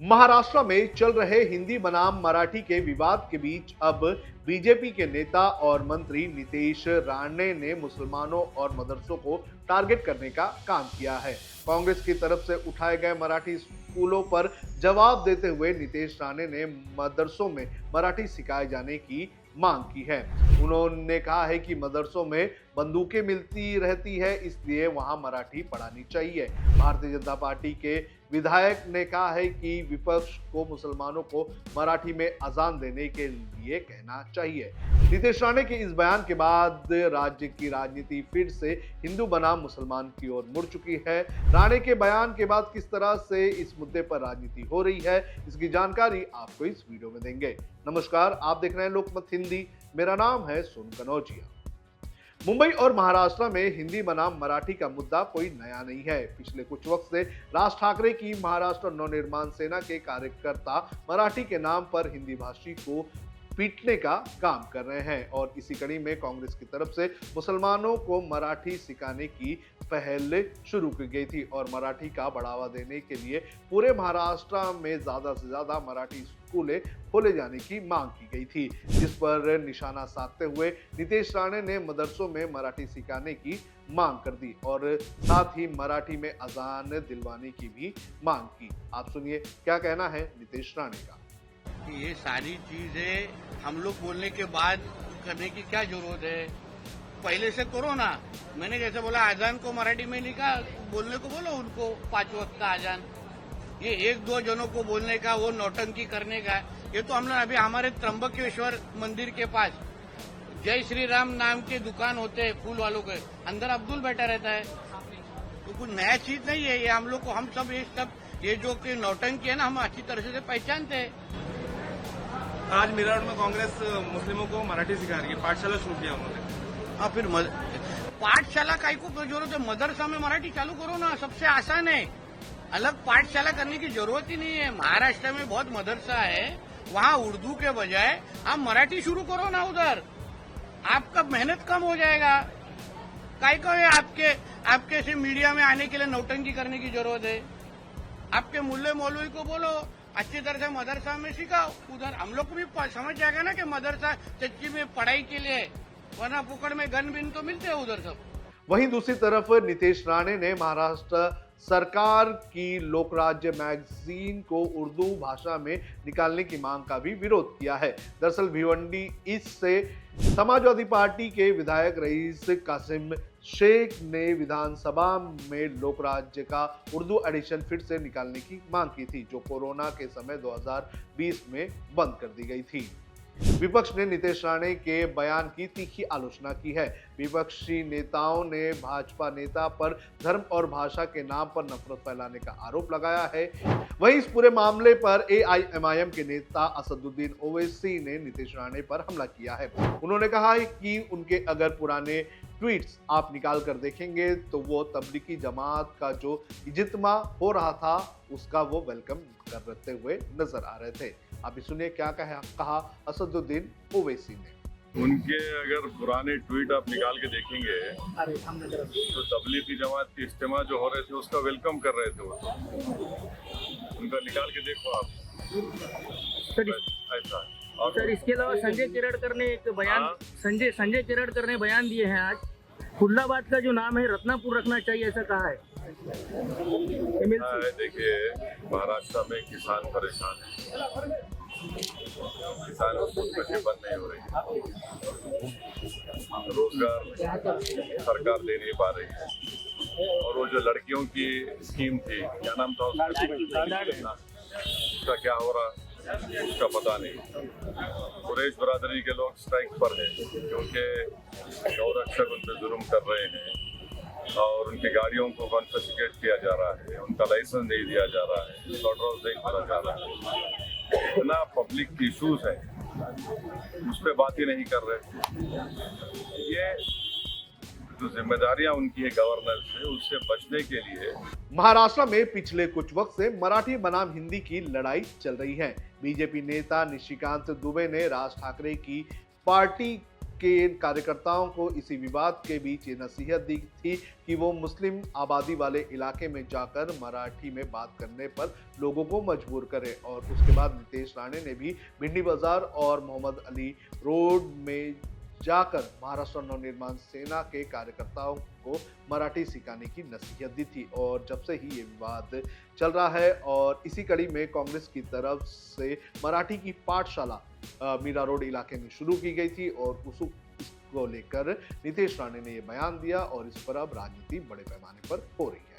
महाराष्ट्र में चल रहे हिंदी बनाम मराठी के विवाद के बीच अब बीजेपी के नेता और मंत्री नितेश राणे ने मुसलमानों और मदरसों को टारगेट करने का काम किया है। कांग्रेस की तरफ से उठाए गए मराठी स्कूलों पर जवाब देते हुए नितेश राणे ने मदरसों में मराठी सिखाए जाने की मांग की है। उन्होंने कहा है कि मदरसों में बंदूकें मिलती रहती है, इसलिए वहां मराठी पढ़ानी चाहिए। भारतीय जनता पार्टी के विधायक ने कहा है कि विपक्ष को मुसलमानों को मराठी में अजान देने के लिए कहना चाहिए। नितेश राणे के इस बयान के बाद राज्य की राजनीति फिर से हिंदू बनाम मुसलमान की ओर मुड़ चुकी है। राणे के बयान के बाद किस तरह से इस मुद्दे पर राजनीति हो रही है, इसकी जानकारी आपको इस वीडियो में देंगे। नमस्कार, आप देख रहे हैं लोकमत हिंदी। मेरा नाम है सोनू कनौजिया। मुंबई और महाराष्ट्र में हिंदी बनाम मराठी का मुद्दा कोई नया नहीं है। पिछले कुछ वक्त से राज ठाकरे की महाराष्ट्र नवनिर्माण सेना के कार्यकर्ता मराठी के नाम पर हिंदी भाषी को पीटने का काम कर रहे हैं और इसी कड़ी में कांग्रेस की तरफ से मुसलमानों को मराठी सिखाने की पहल शुरू की गई थी और मराठी का बढ़ावा देने के लिए पूरे महाराष्ट्र में ज्यादा से ज्यादा मराठी स्कूलें खोले जाने की मांग की गई थी, जिस पर निशाना साधते हुए नितेश राणे ने मदरसों में मराठी सिखाने की मांग कर दी और साथ ही मराठी में अजान दिलवाने की भी मांग की। आप सुनिए क्या कहना है नितेश राणे का। ये सारी चीजें हम लोग बोलने के बाद करने की क्या जरूरत है? पहले से करो ना। मैंने जैसे बोला अजान को मराठी में लिखा, बोलने को बोलो उनको 5 वक्त का अजान। ये 1-2 जनों को बोलने का, वो नौटंकी करने का, ये तो हम लोग अभी हमारे त्र्यंबकेश्वर मंदिर के पास जय श्री राम नाम के दुकान होते हैं फूल वालों के, अंदर अब्दुल बैठा रहता है। तो कुछ नया चीज नहीं है ये। हम लोग को हम सब ये जो कि नौटंकी है ना, हम अच्छी तरह से पहचानते हैं। आज मेरठ में कांग्रेस मुस्लिमों को मराठी सिखा रही है, पाठशाला शुरू किया उन्होंने। हाँ, फिर पाठशाला का को जरूरत है? मदरसा में मराठी चालू करो ना, सबसे आसान है। अलग पाठशाला करने की जरूरत ही नहीं है। महाराष्ट्र में बहुत मदरसा है, वहाँ उर्दू के बजाय आप मराठी शुरू करो ना उधर, आपका मेहनत कम हो जाएगा। काय को है आपके से मीडिया में आने के लिए नौटंकी करने की जरूरत है? आपके मुल्ले मौलवी को बोलो अच्छी तरह से मदरसा में सिखाओ। उधर हम लोग को भी समझ जाएगा ना कि मदरसा सच्ची में पढ़ाई के लिए, वरना पुकड़ में गन बिन तो मिलते हैं उधर सब। वहीं दूसरी तरफ नितेश राणे ने महाराष्ट्र सरकार की लोकराज्य मैगजीन को उर्दू भाषा में निकालने की मांग का भी विरोध किया है। दरअसल भिवंडी इससे समाजवादी पार्टी के विधायक रईस कासिम शेख ने विधानसभा में लोकराज्य का उर्दू एडिशन फिर से निकालने की मांग की थी, जो कोरोना के समय 2020 में बंद कर दी गई थी। विपक्ष ने नितेश राणे के बयान की तीखी आलोचना की है। विपक्षी नेताओं ने भाजपा नेता पर धर्म और भाषा के नाम पर नफरत फैलाने का आरोप लगाया है। वहीं इस पूरे मामले पर एआईएमआईएम के नेता असदुद्दीन ओवैसी ने नितेश राणे पर हमला किया है। उन्होंने कहा है कि उनके अगर पुराने ट्वीट्स आप निकाल कर देखेंगे तो वो तबलीगी जमात का जो इज्तिमा हो रहा था उसका वो वेलकम करते हुए नजर आ रहे थे। आप भी सुनिए क्या कहा असदुद्दीन ओवैसी ने। उनके अगर पुराने ट्वीट आप निकाल के देखेंगे तो तबलीगी जमात के इज्तिमा जो हो रहे थे उसका वेलकम कर रहे थे वो तो। उनका निकाल के देखो आप। ऐसा और सर, इसके अलावा संजय केरड़कर ने एक बयान संजय केरड़कर ने बयान दिए हैं आज, खुल्लाबाद का जो नाम है रत्नापुर रखना चाहिए, ऐसा कहा है। देखिए, महाराष्ट्र में किसान परेशान है, किसानों को पैसे बंद नहीं हो रही, रोजगार सरकार दे नहीं पा रही है और वो जो लड़कियों की स्कीम थी, क्या नाम था उसका क्या हो रहा उसका पता नहीं। कुरैश बरादरी के लोग स्ट्राइक पर हैं क्योंकि गौरक्षक उन पर जुल्म कर रहे हैं और उनकी गाड़ियों को कॉन्फिस्केट किया जा रहा है, उनका लाइसेंस नहीं दिया जा रहा है, स्लॉटर हाउस नहीं खोला जा रहा है। इतना पब्लिक इशूज है, उस पर बात ही नहीं कर रहे। ये जो जिम्मेदारियां उनकी है गवर्नर से, उससे बचने के लिए महाराष्ट्र में पिछले कुछ वक्त से मराठी बनाम हिंदी की लड़ाई चल रही है। बीजेपी नेता निशिकांत दुबे ने राज ठाकरे की पार्टी के कार्यकर्ताओं को इसी विवाद के बीच ये नसीहत दी थी कि वो मुस्लिम आबादी वाले इलाके में जाकर मराठी में बात करने पर लोगों को मजबूर करें। और उसके बाद नितेश राणे ने भी भिंडी बाजार और मोहम्मद अली रोड में जाकर महाराष्ट्र नवनिर्माण सेना के कार्यकर्ताओं को मराठी सिखाने की नसीहत दी थी। और जब से ही ये विवाद चल रहा है और इसी कड़ी में कांग्रेस की तरफ से मराठी की पाठशाला मीरा रोड इलाके में शुरू की गई थी और उसको लेकर नितेश राणे ने ये बयान दिया और इस पर अब राजनीति बड़े पैमाने पर हो रही है।